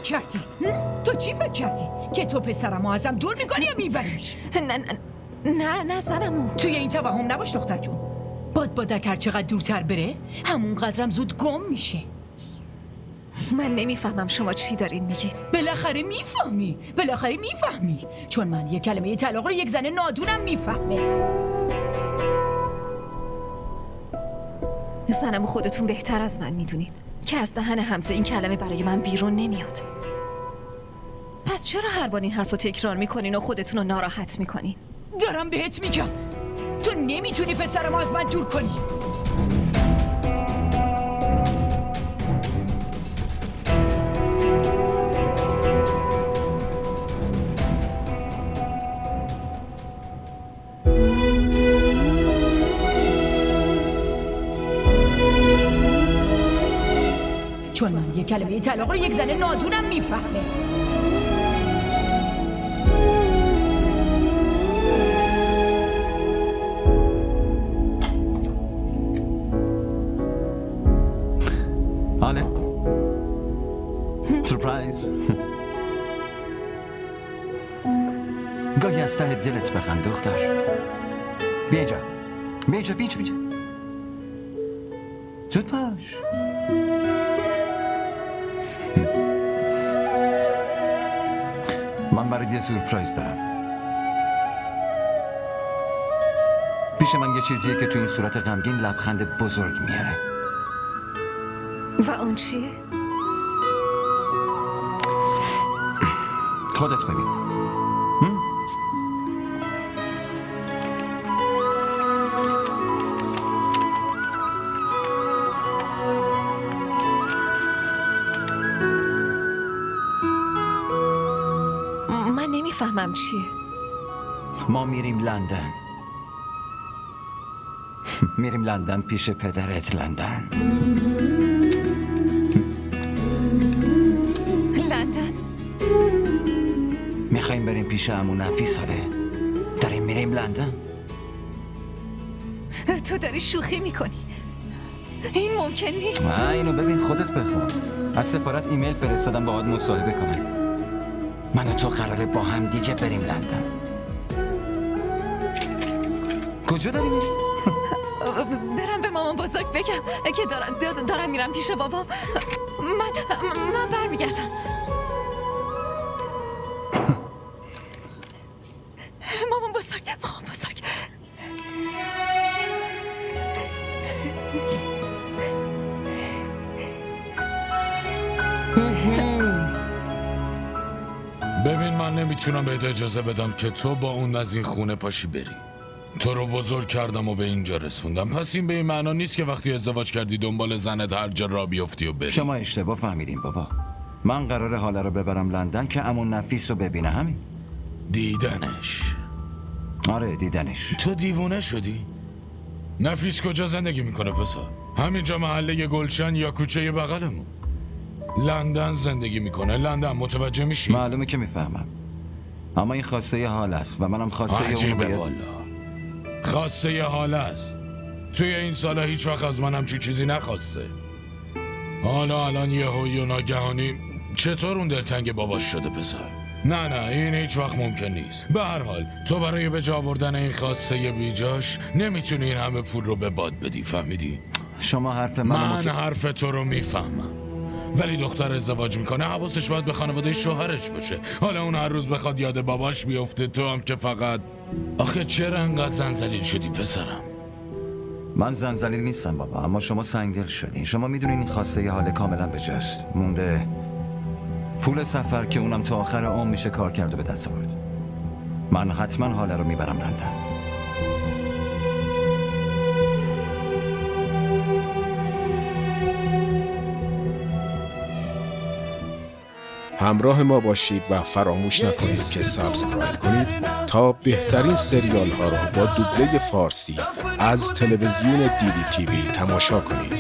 کردی؟ تو چی فکر کردی؟ که تو پسرمو ازم دور میکنی یا میبریش؟ نه زنمو. توی این توهم نباش دختر جون. بادک هر چقدر دورتر بره همون قدرم زود گم میشه. من نمیفهمم شما چی دارین میگین. بالاخره میفهمی چون من یک کلمه طلاق رو یک زن نادونم میفهمه. زنمو خودتون بهتر از من میدونین که از دهن حمزه این کلمه برای من بیرون نمیاد. پس چرا هر بار این حرفو تکرار میکنین و خودتون رو ناراحت میکنین؟ دارم بهت میگم تو نمیتونی پسرمو از من دور کنی. چون من یک کلمه طلاق رو یک زن نادونم میفهمه. حاله سورپرایز. گاهی از ته دلت بخند دختر. بیا اینجا زود باش. من برای یه سورپرایز دارم. پیش من یه چیزیه که تو این صورت غمگین لبخند بزرگ میاره. و اون چیه؟ خودت ببین. من نمیفهمم چیه. ما میریم لندن. میریم لندن پیش پدرت. لندن. میخواییم بریم پیش عمو نفیس. حاله داریم میریم لندن. تو داری شوخی میکنی. این ممکن نیست. اینو ببین خودت بخون. از سفارت ایمیل فرستادم باهات مصاحبه کنن. من و تو قراره با هم دیگه بریم لندن. کجا داری میری؟ برم به مامان بزرگ بگم که دارم میرم پیش بابام. من برمیگردم. مامان بزرگ. ببین من نمیتونم بهت اجازه بدم که تو با اون از این خونه پاشی بری. تو رو بزرگ کردم و به اینجا رسوندم. پس این به این معنا نیست که وقتی ازدواج کردی دنبال زنت هر جا را بیفتی و بری. شما اشتباه فهمیدین بابا. من قراره حاله رو ببرم لندن که عمو نفیس رو ببینه. همین. دیدنش؟ آره دیدنش. تو دیوونه شدی؟ نفیس کجا زندگی میکنه پسر؟ همینجا محله گلشن یا کوچه بغلمون. لندن زندگی میکنه. لندن متوجه میشی؟ معلومه که میفهمم. اما این خواسته حال است و منم خواسته اون باید. خواسته حال است. توی این سالا هیچ وقت از من همچی چیزی نخواسته. حالا الان یهویی و ناگهانی چطور اون دلتنگ باباش شده پسر؟ نه این هیچ وقت ممکن نیست. به هر حال تو برای به جا آوردن این خواسته بیجاش نمیتونی این همه پول رو به باد بدی. فهمیدی؟ شما حرف من حرف تو رو میفهمم. ولی دختر ازدواج میکنه حواسش باید به خانواده شوهرش باشه. حالا اون هر روز بخواد یاد باباش بیفته تو هم که فقط. آخه چرا انقدر زنزلیل شدی پسرم؟ من زنزلیل نیستم بابا، اما شما سنگدل شدین. شما میدونین این خواسته یه حال کاملا بجاست. مونده پول سفر که اونم تا آخر عمر میشه کار کرد و به دست آورد. من حتما حاله رو میبرم لندن. همراه ما باشید و فراموش نکنید که سابسکرایب کنید تا بهترین سریال ها را با دوبله فارسی از تلویزیون دیدی تیوی تماشا کنید.